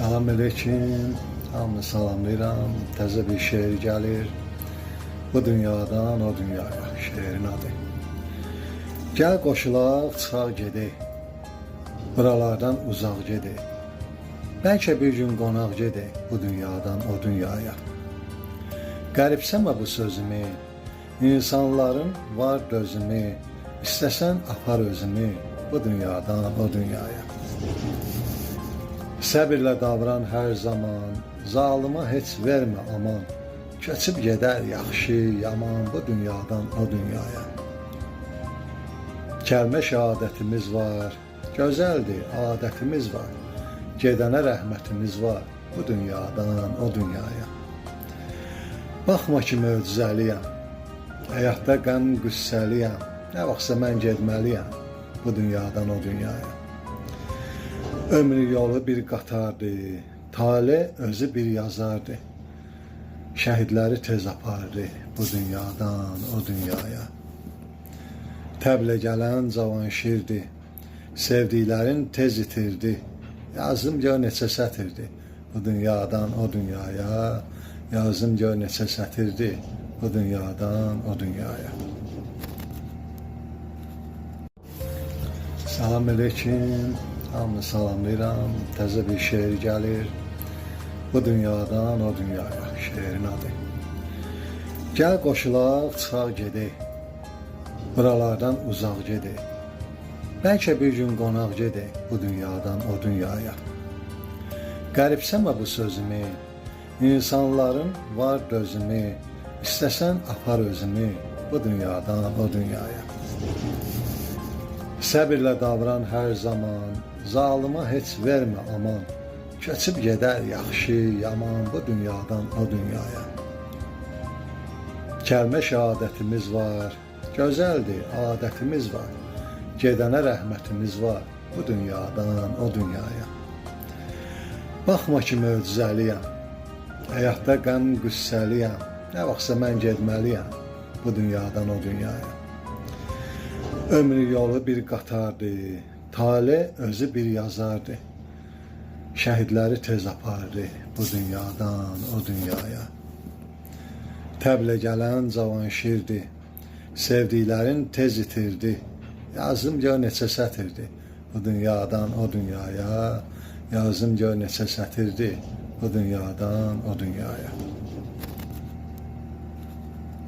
Salam aleyküm, hamını salamlayıram. Təzə bir şeir gəlir. Bu dünyadan o dünyaya, şeirin adı. Gəl qoşulaq, çıxaq gedək. Buralardan uzaq gedək. Bəlkə bir gün qonaq gedək bu dünyadan o dünyaya. Qəribsəmə bu sözümü, insanların var dözümü, İstəsən apar özümü bu dünyadan o dünyaya. Səbirlə davran hər zaman, zalıma heç vermə aman. Keçib gedər yaxşı, yaman bu dünyadan o dünyaya. Kəlmə şəhadətimiz var, gözəldir adətimiz var. Gedənə rəhmətimiz var bu dünyadan o dünyaya. Baxma ki möcüzəliyəm, həyatda qəm qüssəliyəm. Nə vaxtsa mən getməliyəm bu dünyadan o dünyaya. Ömrü yolu bir qatardı, tale özü bir yazardı. Şəhidləri tez apardı bu dünyadan o dünyaya. Təblə gələn cavanşirdi, sevdiklərin tez itirdi. Yazım gör neçə sətirdi bu dünyadan o dünyaya. Yazım gör neçə sətirdi bu dünyadan o dünyaya. Salam aleyküm, hamını salamlayıram. Təzə bir şeir gəlir. Bu dünyadan o dünyaya, şeirin adı. Gəl qoşulaq, çıxaq gedək. Buralardan uzaq gedək. Bəlkə bir gün qonaq gedək bu dünyadan o dünyaya. Qəribsəmə bu sözümü, insanların var dözümü, İstəsən apar özümü bu dünyadan o dünyaya. Səbirlə davran hər zaman, zalıma heç vermə aman. Keçib gedər yaxşı, yaman bu dünyadan o dünyaya. Kəlmə şəhadətimiz var, gözəldir adətimiz var. Gedənə rəhmətimiz var bu dünyadan o dünyaya. Baxma ki möcüzəliyəm, həyatda qəm qüssəliyəm. Nə vaxtsa mən getməliyəm bu dünyadan o dünyaya. Ömrü yolu bir qatardı, tale özü bir yazardı. Şəhidləri tez apardı bu dünyadan o dünyaya. Təblə gələn cavanşirdi, sevdiklərin tez itirdi. Yazım gör neçə sətirdi bu dünyadan o dünyaya. Yazım gör neçə sətirdi bu dünyadan o dünyaya.